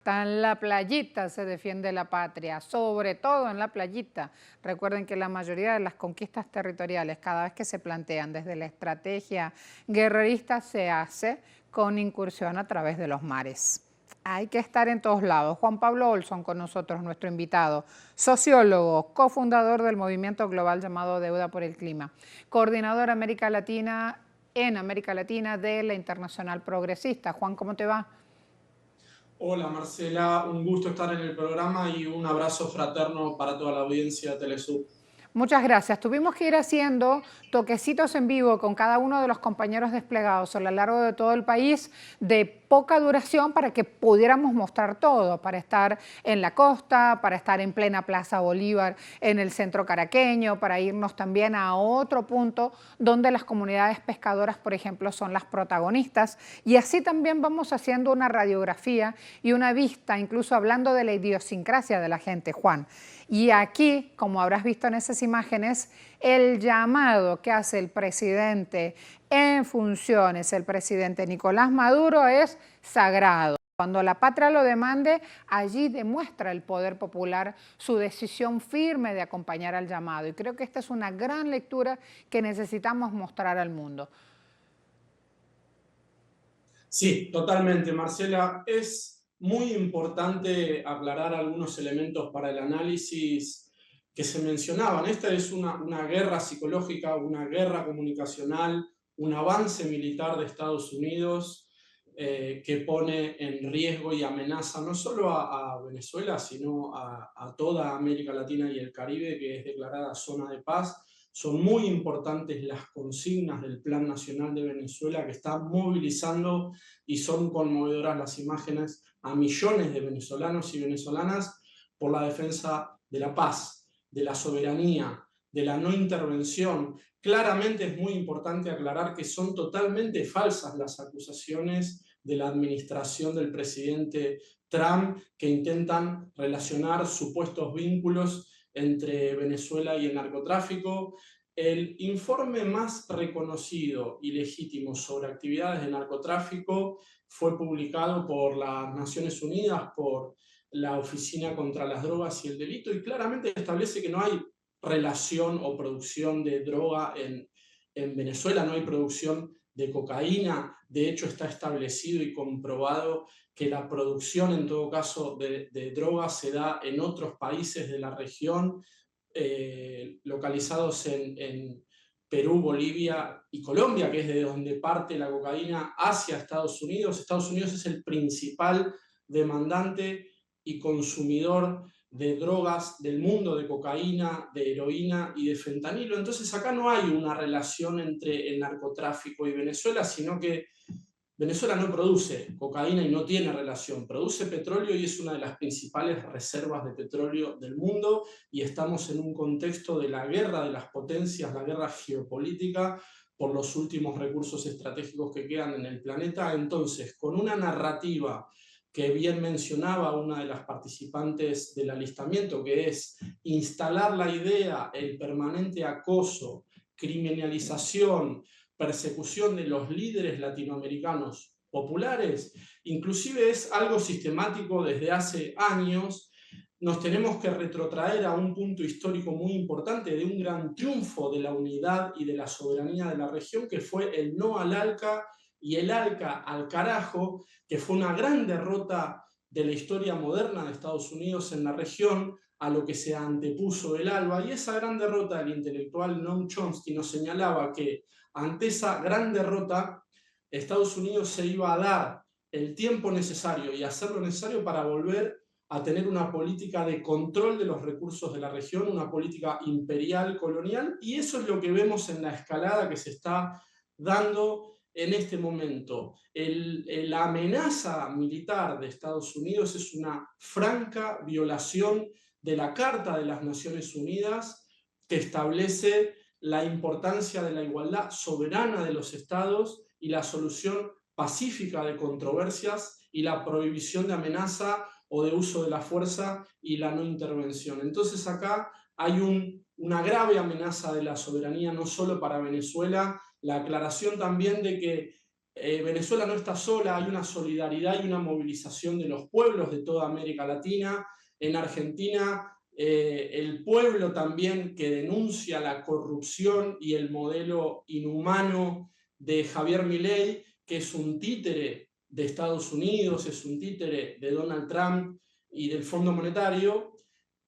Está en la playita se defiende la patria, sobre todo en la playita. Recuerden que la mayoría de las conquistas territoriales, cada vez que se plantean desde la estrategia guerrerista, se hace con incursión a través de los mares. Hay que estar en todos lados. Juan Pablo Olson con nosotros, nuestro invitado, sociólogo, cofundador del movimiento global llamado Deuda por el Clima, coordinador América Latina en América Latina de la Internacional Progresista. Juan, ¿cómo te va? Hola Marcela, un gusto estar en el programa y un abrazo fraterno para toda la audiencia de Telesur. Muchas gracias. Tuvimos que ir haciendo toquecitos en vivo con cada uno de los compañeros desplegados a lo largo de todo el país de poca duración para que pudiéramos mostrar todo, para estar en la costa, para estar en plena Plaza Bolívar, en el centro caraqueño, para irnos también a otro punto donde las comunidades pescadoras, por ejemplo, son las protagonistas. Y así también vamos haciendo una radiografía y una vista, incluso hablando de la idiosincrasia de la gente, Juan. Y aquí, como habrás visto en esas imágenes, el llamado que hace el presidente en funciones, el presidente Nicolás Maduro, es sagrado. Cuando la patria lo demande, allí demuestra el poder popular su decisión firme de acompañar al llamado. Y creo que esta es una gran lectura que necesitamos mostrar al mundo. Sí, totalmente, Marcela. Es muy importante aclarar algunos elementos para el análisis que se mencionaban. Esta es una guerra psicológica, una guerra comunicacional, un avance militar de Estados Unidos que pone en riesgo y amenaza no solo a Venezuela, sino a toda América Latina y el Caribe, que es declarada zona de paz. Son muy importantes las consignas del Plan Nacional de Venezuela que está movilizando, y son conmovedoras las imágenes, a millones de venezolanos y venezolanas por la defensa de la paz, de la soberanía, de la no intervención. Claramente es muy importante aclarar que son totalmente falsas las acusaciones de la administración del presidente Trump, que intentan relacionar supuestos vínculos entre Venezuela y el narcotráfico. El informe más reconocido y legítimo sobre actividades de narcotráfico fue publicado por las Naciones Unidas, por la Oficina contra las Drogas y el Delito, y claramente establece que no hay relación o producción de droga en Venezuela, no hay producción de cocaína. De hecho, está establecido y comprobado que la producción, en todo caso, de drogas se da en otros países de la región, localizados en Perú, Bolivia y Colombia, que es de donde parte la cocaína hacia Estados Unidos. Estados Unidos es el principal demandante y consumidor de drogas del mundo, de cocaína, de heroína y de fentanilo. Entonces acá no hay una relación entre el narcotráfico y Venezuela, sino que Venezuela no produce cocaína y no tiene relación, produce petróleo y es una de las principales reservas de petróleo del mundo, y estamos en un contexto de la guerra de las potencias, la guerra geopolítica por los últimos recursos estratégicos que quedan en el planeta. Entonces, con una narrativa que bien mencionaba una de las participantes del alistamiento, que es instalar la idea, el permanente acoso, criminalización, persecución de los líderes latinoamericanos populares, inclusive es algo sistemático desde hace años. Nos tenemos que retrotraer a un punto histórico muy importante de un gran triunfo de la unidad y de la soberanía de la región, que fue el no al ALCA y el ALCA al carajo, que fue una gran derrota de la historia moderna de Estados Unidos en la región, a lo que se antepuso el ALBA. Y esa gran derrota del intelectual Noam Chomsky nos señalaba que ante esa gran derrota, Estados Unidos se iba a dar el tiempo necesario y hacer lo necesario para volver a tener una política de control de los recursos de la región, una política imperial, colonial, y eso es lo que vemos en la escalada que se está dando en este momento. La amenaza militar de Estados Unidos es una franca violación de la Carta de las Naciones Unidas, que establece la importancia de la igualdad soberana de los estados y la solución pacífica de controversias y la prohibición de amenaza o de uso de la fuerza y la no intervención. Entonces acá hay una grave amenaza de la soberanía, no solo para Venezuela, la aclaración también de que Venezuela no está sola, hay una solidaridad y una movilización de los pueblos de toda América Latina. En Argentina, el pueblo también que denuncia la corrupción y el modelo inhumano de Javier Milei, que es un títere de Estados Unidos, es un títere de Donald Trump y del Fondo Monetario,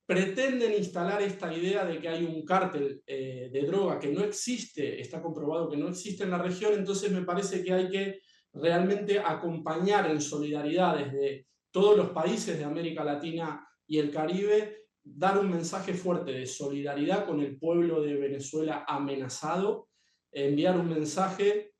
pretenden instalar esta idea de que hay un cártel de droga que no existe, está comprobado que no existe en la región. Entonces me parece que hay que realmente acompañar en solidaridad desde todos los países de América Latina y el Caribe, dar un mensaje fuerte de solidaridad con el pueblo de Venezuela amenazado, enviar un mensaje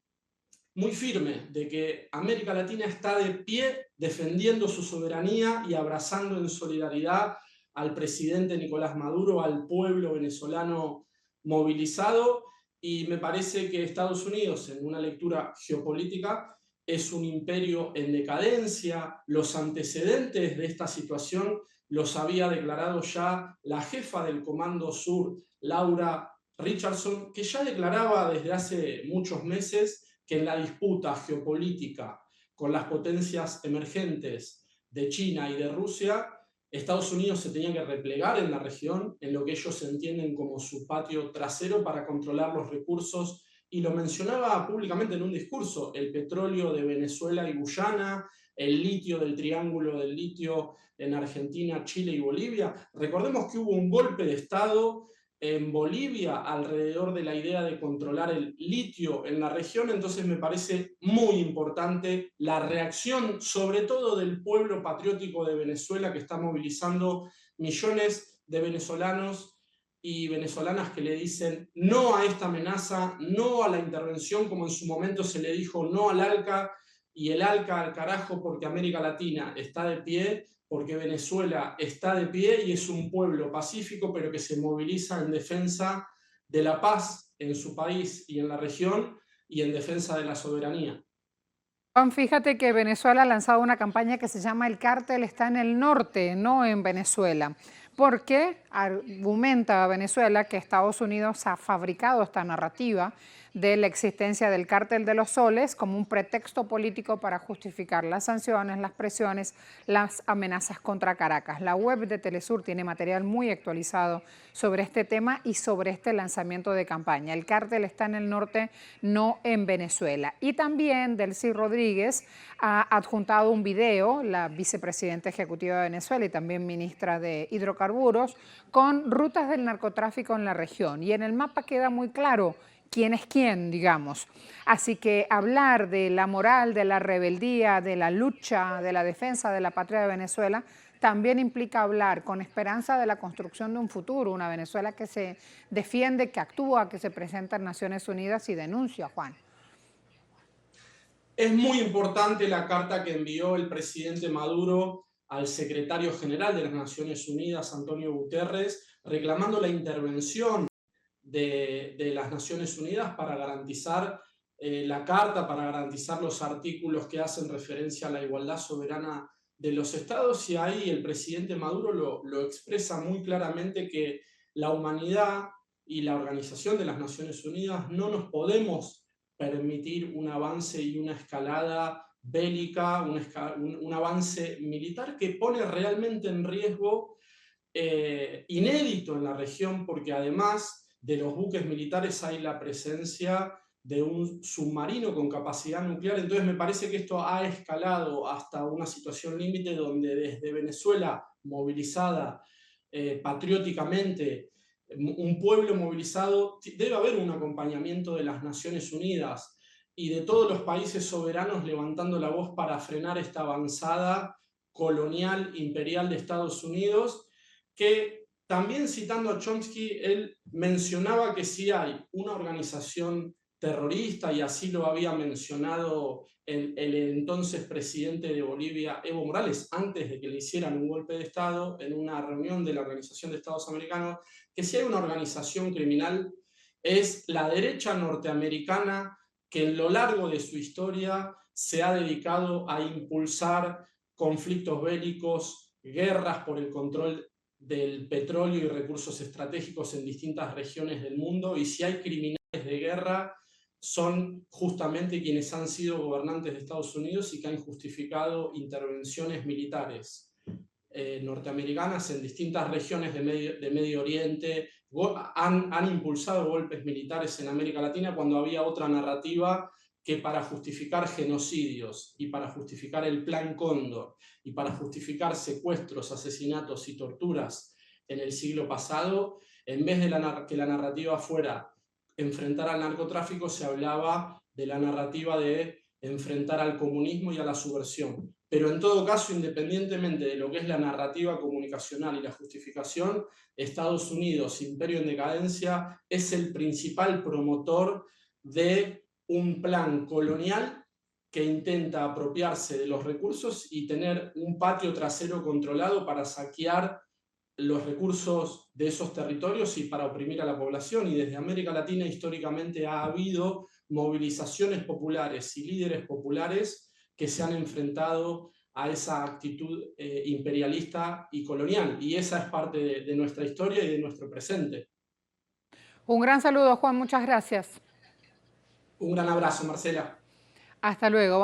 muy firme de que América Latina está de pie defendiendo su soberanía y abrazando en solidaridad al presidente Nicolás Maduro, al pueblo venezolano movilizado. Y me parece que Estados Unidos, en una lectura geopolítica, es un imperio en decadencia. Los antecedentes de esta situación los había declarado ya la jefa del Comando Sur, Laura Richardson, que ya declaraba desde hace muchos meses que en la disputa geopolítica con las potencias emergentes de China y de Rusia, Estados Unidos se tenía que replegar en la región, en lo que ellos entienden como su patio trasero para controlar los recursos, y lo mencionaba públicamente en un discurso: el petróleo de Venezuela y Guyana, el litio del Triángulo del Litio en Argentina, Chile y Bolivia. Recordemos que hubo un golpe de Estado en Bolivia alrededor de la idea de controlar el litio en la región. Entonces me parece muy importante la reacción, sobre todo del pueblo patriótico de Venezuela, que está movilizando millones de venezolanos y venezolanas que le dicen no a esta amenaza, no a la intervención, como en su momento se le dijo no al ALCA, y el ALCA al carajo, porque América Latina está de pie, porque Venezuela está de pie y es un pueblo pacífico, pero que se moviliza en defensa de la paz en su país y en la región, y en defensa de la soberanía. Juan, fíjate que Venezuela ha lanzado una campaña que se llama El cártel está en el norte, no en Venezuela, porque argumenta Venezuela que Estados Unidos ha fabricado esta narrativa de la existencia del cártel de los soles como un pretexto político para justificar las sanciones, las presiones, las amenazas contra Caracas. La web de Telesur tiene material muy actualizado sobre este tema y sobre este lanzamiento de campaña. El cártel está en el norte, no en Venezuela. Y también Delcy Rodríguez ha adjuntado un video, la vicepresidenta ejecutiva de Venezuela y también ministra de Hidrocarburos, con rutas del narcotráfico en la región. Y en el mapa queda muy claro quién es quién, digamos. Así que hablar de la moral, de la rebeldía, de la lucha, de la defensa de la patria de Venezuela, también implica hablar con esperanza de la construcción de un futuro, una Venezuela que se defiende, que actúa, que se presenta en Naciones Unidas y denuncia, Juan. Es muy importante la carta que envió el presidente Maduro al secretario general de las Naciones Unidas, Antonio Guterres, reclamando la intervención de las Naciones Unidas para garantizar la carta, para garantizar los artículos que hacen referencia a la igualdad soberana de los estados. Y ahí el presidente Maduro lo expresa muy claramente, que la humanidad y la Organización de las Naciones Unidas no nos podemos permitir un avance y una escalada bélica, un avance militar que pone realmente en riesgo, inédito en la región, porque además de los buques militares hay la presencia de un submarino con capacidad nuclear. Entonces me parece que esto ha escalado hasta una situación límite donde desde Venezuela, movilizada patrióticamente, un pueblo movilizado, debe haber un acompañamiento de las Naciones Unidas y de todos los países soberanos levantando la voz para frenar esta avanzada colonial imperial de Estados Unidos, que también, citando a Chomsky, él mencionaba que si hay una organización terrorista, y así lo había mencionado el entonces presidente de Bolivia, Evo Morales, antes de que le hicieran un golpe de Estado en una reunión de la Organización de Estados Americanos, que si hay una organización criminal es la derecha norteamericana, que en lo largo de su historia se ha dedicado a impulsar conflictos bélicos, guerras por el control del petróleo y recursos estratégicos en distintas regiones del mundo. Y si hay criminales de guerra, son justamente quienes han sido gobernantes de Estados Unidos y que han justificado intervenciones militares norteamericanas en distintas regiones de Medio Oriente, han impulsado golpes militares en América Latina cuando había otra narrativa que para justificar genocidios y para justificar el Plan Cóndor y para justificar secuestros, asesinatos y torturas en el siglo pasado, en vez de que la narrativa fuera enfrentar al narcotráfico, se hablaba de la narrativa de enfrentar al comunismo y a la subversión. Pero en todo caso, independientemente de lo que es la narrativa comunicacional y la justificación, Estados Unidos, imperio en decadencia, es el principal promotor de un plan colonial que intenta apropiarse de los recursos y tener un patio trasero controlado para saquear los recursos de esos territorios y para oprimir a la población. Y desde América Latina históricamente ha habido movilizaciones populares y líderes populares que se han enfrentado a esa actitud imperialista y colonial. Y esa es parte de nuestra historia y de nuestro presente. Un gran saludo, Juan, muchas gracias. Un gran abrazo, Marcela. Hasta luego.